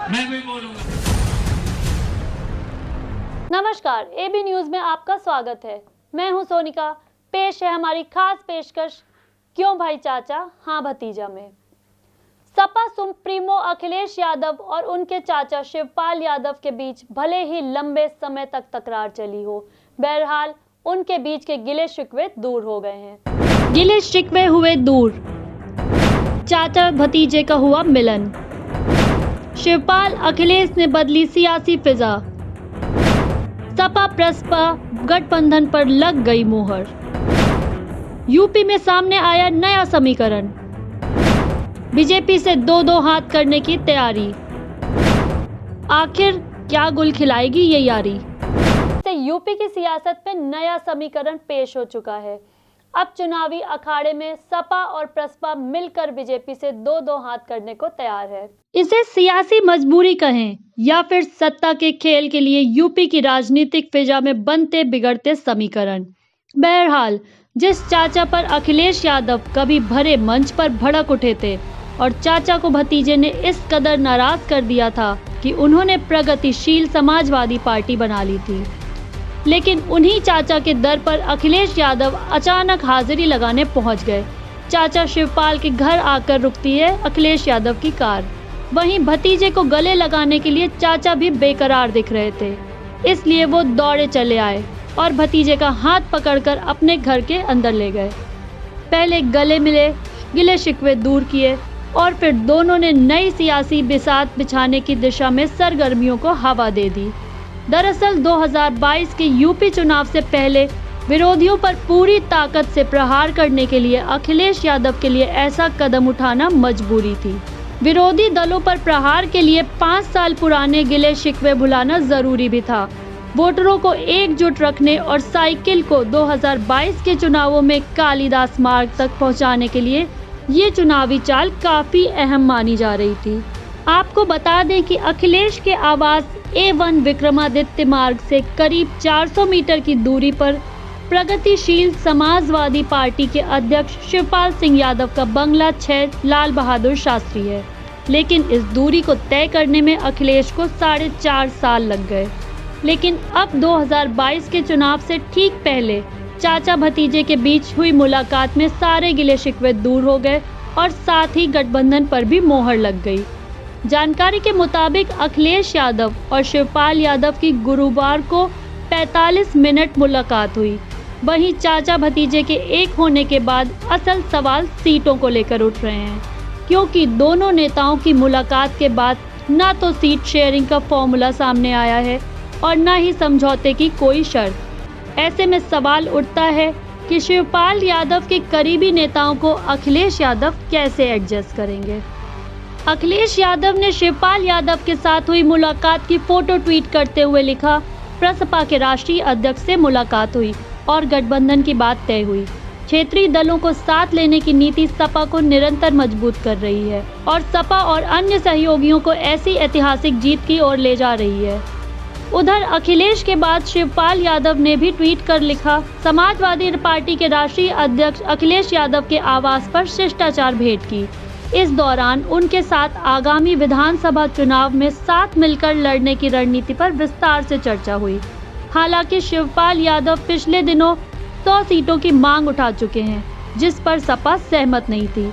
मैं भी बोलूंगा। नमस्कार, एबी न्यूज में आपका स्वागत है। मैं हूं सोनिका। पेश है हमारी खास पेशकश, क्यों भाई चाचा हाँ भतीजा में। सपा सुप्रीमो अखिलेश यादव और उनके चाचा शिवपाल यादव के बीच भले ही लंबे समय तक तकरार चली हो, बहरहाल उनके बीच के गिले शिकवे दूर हो गए हैं। गिले शिकवे हुए दूर, चाचा भतीजे का हुआ मिलन। शिवपाल अखिलेश ने बदली सियासी फिजा, सपा प्रसपा गठबंधन पर लग गई मोहर। यूपी में सामने आया नया समीकरण, बीजेपी से दो हाथ करने की तैयारी। आखिर क्या गुल खिलाएगी ये यारी। यूपी की सियासत में नया समीकरण पेश हो चुका है। अब चुनावी अखाड़े में सपा और प्रसपा मिलकर बीजेपी से दो हाथ करने को तैयार है। इसे सियासी मजबूरी कहें या फिर सत्ता के खेल के लिए यूपी की राजनीतिक फिजा में बनते बिगड़ते समीकरण। बहरहाल जिस चाचा पर अखिलेश यादव कभी भरे मंच पर भड़क उठे थे और चाचा को भतीजे ने इस कदर नाराज कर दिया था कि उन्होंने प्रगतिशील समाजवादी पार्टी बना ली थी, लेकिन उन्हीं चाचा के दर पर अखिलेश यादव अचानक हाजिरी लगाने पहुंच गए। चाचा शिवपाल के घर आकर रुकती है अखिलेश यादव की कार। वहीं भतीजे को गले लगाने के लिए चाचा भी बेकरार दिख रहे थे, इसलिए वो दौड़े चले आए और भतीजे का हाथ पकड़कर अपने घर के अंदर ले गए। पहले गले मिले, गिले शिकवे दूर किए और फिर दोनों ने नई सियासी बिसात बिछाने की दिशा में सरगर्मियों को हवा दे दी। दरअसल 2022 के यूपी चुनाव से पहले विरोधियों पर पूरी ताकत से प्रहार करने के लिए अखिलेश यादव के लिए ऐसा कदम उठाना मजबूरी थी। विरोधी दलों पर प्रहार के लिए 5 साल पुराने गिले शिकवे भुलाना जरूरी भी था। वोटरों को एकजुट रखने और साइकिल को 2022 के चुनावों में कालिदास मार्ग तक पहुंचाने के लिए ये चुनावी चाल काफी अहम मानी जा रही थी। आपको बता दें कि अखिलेश के आवास A1 विक्रमादित्य मार्ग से करीब 400 मीटर की दूरी पर प्रगतिशील समाजवादी पार्टी के अध्यक्ष शिवपाल सिंह यादव का बंगला 6 लाल बहादुर शास्त्री है, लेकिन इस दूरी को तय करने में अखिलेश को 4.5 साल लग गए। लेकिन अब 2022 के चुनाव से ठीक पहले चाचा भतीजे के बीच हुई मुलाकात में सारे गिले शिकवे दूर हो गए और साथ ही गठबंधन पर भी मोहर लग गई। जानकारी के मुताबिक अखिलेश यादव और शिवपाल यादव की गुरुवार को 45 मिनट मुलाकात हुई। वहीं चाचा भतीजे के एक होने के बाद असल सवाल सीटों को लेकर उठ रहे हैं, क्योंकि दोनों नेताओं की मुलाकात के बाद ना तो सीट शेयरिंग का फॉर्मूला सामने आया है और न ही समझौते की कोई शर्त। ऐसे में सवाल उठता है कि शिवपाल यादव के करीबी नेताओं को अखिलेश यादव कैसे एडजस्ट करेंगे। अखिलेश यादव ने शिवपाल यादव के साथ हुई मुलाकात की फोटो ट्वीट करते हुए लिखा, प्रसपा के राष्ट्रीय अध्यक्ष से मुलाकात हुई और गठबंधन की बात तय हुई। क्षेत्रीय दलों को साथ लेने की नीति सपा को निरंतर मजबूत कर रही है और सपा और अन्य सहयोगियों को ऐसी ऐतिहासिक जीत की ओर ले जा रही है। उधर अखिलेश के बाद शिवपाल यादव ने भी ट्वीट कर लिखा, समाजवादी पार्टी के राष्ट्रीय अध्यक्ष अखिलेश यादव के आवास पर शिष्टाचार भेंट की। इस दौरान उनके साथ आगामी विधानसभा चुनाव में साथ मिलकर लड़ने की रणनीति पर विस्तार से चर्चा हुई। हालांकि शिवपाल यादव पिछले दिनों 100 सीटों की मांग उठा चुके हैं, जिस पर सपा सहमत नहीं थी।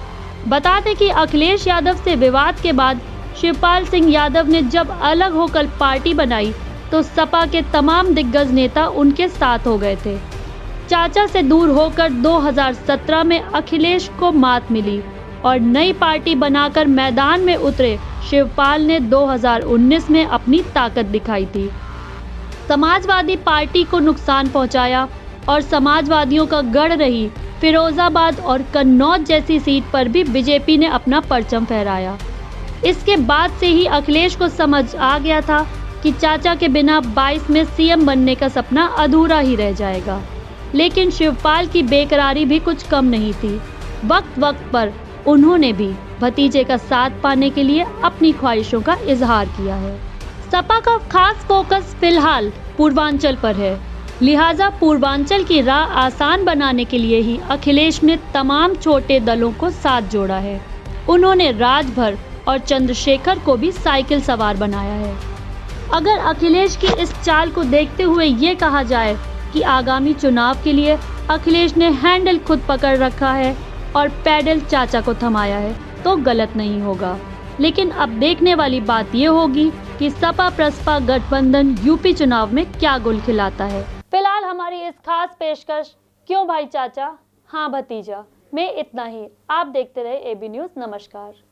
बता दें कि अखिलेश यादव से विवाद के बाद शिवपाल सिंह यादव ने जब अलग होकर पार्टी बनाई तो सपा के तमाम दिग्गज नेता उनके साथ हो गए थे। चाचा से दूर होकर 2017 में अखिलेश को मात मिली और नई पार्टी बनाकर मैदान में उतरे शिवपाल ने 2019 में अपनी ताकत दिखाई थी। समाजवादी पार्टी को नुकसान पहुंचाया और समाजवादियों का गढ़ रही फिरोजाबाद और कन्नौज जैसी सीट पर भी बीजेपी ने अपना परचम फहराया। इसके बाद से ही अखिलेश को समझ आ गया था कि चाचा के बिना 22 में सीएम बनने का सपना अधूरा ही रह जाएगा। लेकिन शिवपाल की बेकरारी भी कुछ कम नहीं थी। वक्त वक्त पर उन्होंने भी भतीजे का साथ पाने के लिए अपनी ख्वाहिशों का इजहार किया है। सपा का खास फोकस फिलहाल पूर्वांचल पर है, लिहाजा पूर्वांचल की राह आसान बनाने के लिए ही अखिलेश ने तमाम छोटे दलों को साथ जोड़ा है। उन्होंने राजभर और चंद्रशेखर को भी साइकिल सवार बनाया है। अगर अखिलेश की इस चाल को देखते हुए ये कहा जाए कि आगामी चुनाव के लिए अखिलेश ने हैंडल खुद पकड़ रखा है और पैडल चाचा को थमाया है, तो गलत नहीं होगा। लेकिन अब देखने वाली बात ये होगी कि सपा प्रसपा गठबंधन यूपी चुनाव में क्या गुल खिलाता है। फिलहाल हमारी इस खास पेशकश क्यों भाई चाचा हाँ भतीजा में इतना ही। आप देखते रहे AB न्यूज़। नमस्कार।